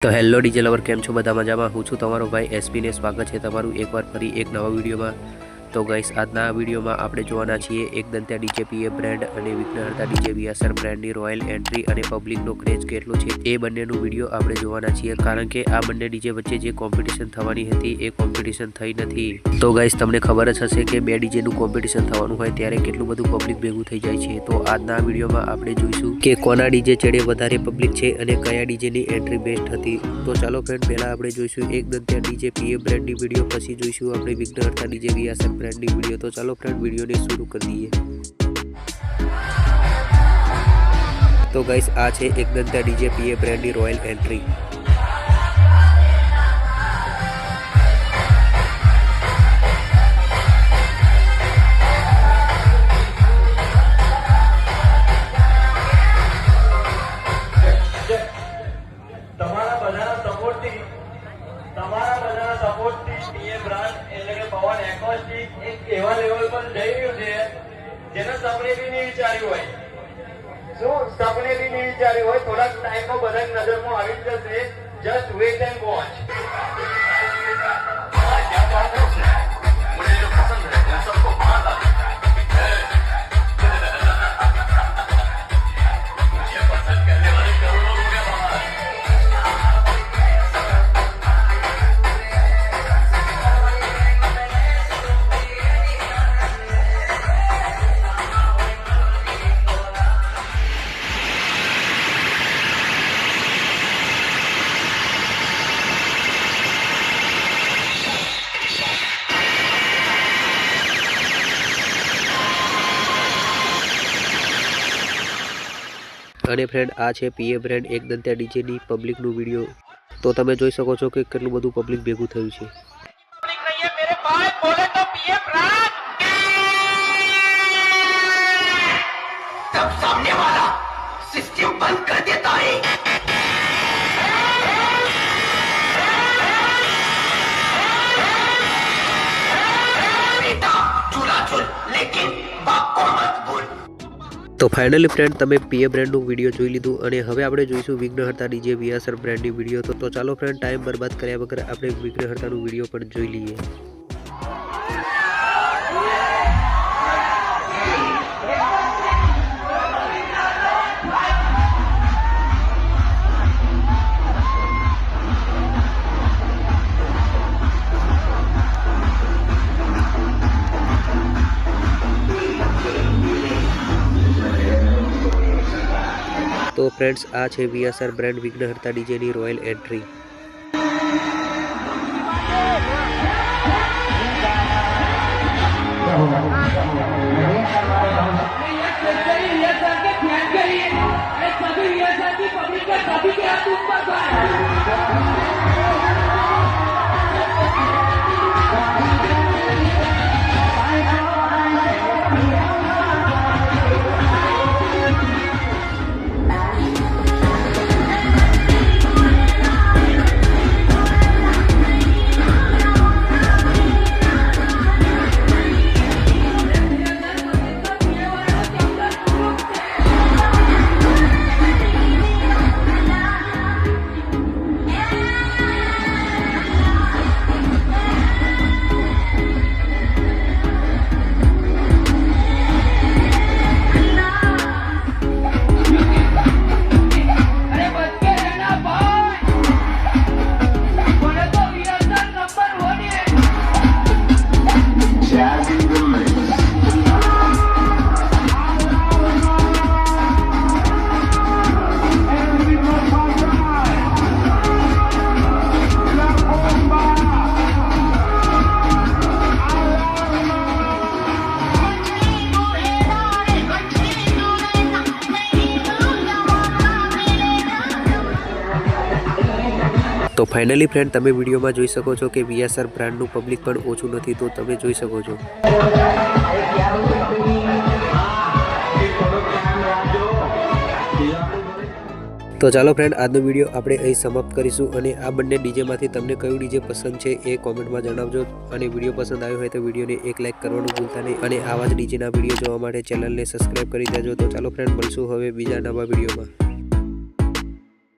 તો hello DJ lover, કેમ છો? બધા મજામાં? હું છું તમારો ભાઈ એસપી ને સ્વાગત છે તમારું એકવાર ફરી એક નવા વિડીયોમાં। તો ગાઈસ, આજના આ વિડીયોમાં આપણે જોવાના છીએ એક દંત્યા ડીજે પીએ બ્રાન્ડ અને વિઘ્નહર્તા ડીજે વીએસઆર બ્રાન્ડની રોયલ એન્ટ્રી અને પબ્લિકનો ક્રેઝ કેટલો છે એ બંનેનું વિડીયો આપણે જોવાના છીએ, કારણ કે આ બંને ડીજે વચ્ચે જે કોમ્પિટિશન થવાની હતી એ કોમ્પિટિશન થઈ નથી। તો ગાઈસ, તમને ખબર જ હશે કે બે ડીજેનું કોમ્પિટિશન થવાનું હોય ત્યારે કેટલું બધું પબ્લિક ભેગું થઈ જાય છે। તો આજના આ વિડીયોમાં આપણે જોઈશું કે કોના ડીજે ચડે વધારે પબ્લિક છે અને કયા ડીજેની એન્ટ્રી બેસ્ટ હતી। તો ચાલો ફ્રેન્ડ, પહેલા આપણે જોઈશું એક દંત્યા ડીજે પીએ બ્રાન્ડની વિડીયો, પછી જોઈશું આપણે વિઘ્નહર્તા ડીજે વીએસઆર બ્રાન્ડની વિડીયો। તો ચાલો ફ્રેન્ડ, વિડીયોને શરૂ કરી દઈએ। તો ગાઈસ, આ છે એક દંત્યા ડીજે પીએ બ્રાન્ડની રોયલ એન્ટ્રી। તમારા સપોર્ટથી પીએ બ્રાન્ડ એટલે કે પવન એકોસ્ટિક એક એવા લેવલ પર જઈ રહ્યું છે જેને સપને બી નહીં વિચાર્યું હોય। શું સપને બી નહીં વિચાર્યું હોય? થોડાક ટાઈમમાં બધાની નજરમાં આવી જશે। Just wait and watch. અને ફ્રેન્ડ, આ છે પીએ બ્રાન્ડ એક દંત્યા ડીજેની પબ્લિકનું વિડીયો। તો તમે જોઈ શકો છો કે કેટલું બધું પબ્લિક ભેગું થયું છે। तब सामने वाला सिस्टम बंद कर देता है। बेटा झूला झूल, लेकिन बाप को मत भूल। તો ફાઇનલી ફ્રેન્ડ, તમે પીએ બ્રાન્ડનું વિડીયો જોઈ લીધું અને હવે આપણે જોઈશું વિઘ્નહર્તા ડીજે વીએસઆર બ્રાન્ડની વિડીયો। તો ચાલો ફ્રેન્ડ, ટાઈમ બરબાદ કર્યા વગર આપણે વિઘ્નહર્તાનું વિડીયો પણ જોઈ લઈએ। તો ફ્રેન્ડ્સ, આ છે વીએસઆર બ્રાન્ડ વિઘ્નહર્તા ડીજેની રોયલ એન્ટ્રી। તો ફાઇનલી ફ્રેન્ડ, તમે વિડીયોમાં જોઈ શકો છો કે વીએસઆર બ્રાન્ડનું પબ્લિક પણ ઓછું નથી, તો તમે જોઈ શકો છો। તો ચાલો ફ્રેન્ડ, આજનો વિડીયો આપણે અહીં સમાપ્ત કરીશું અને આ બંને ડીજેમાંથી તમને કયું ડીજે પસંદ છે એ કોમેન્ટમાં જણાવજો। અને વિડીયો પસંદ આવ્યો હોય તો વિડીયોને એક લાઇક કરવાનું ભૂલતા નહીં અને આવા જ ડીજેના વિડીયો જોવા માટે ચેનલને સબસ્ક્રાઈબ કરી દેજો। તો ચાલો ફ્રેન્ડ, મળશું હવે બીજા નવા વિડીયોમાં।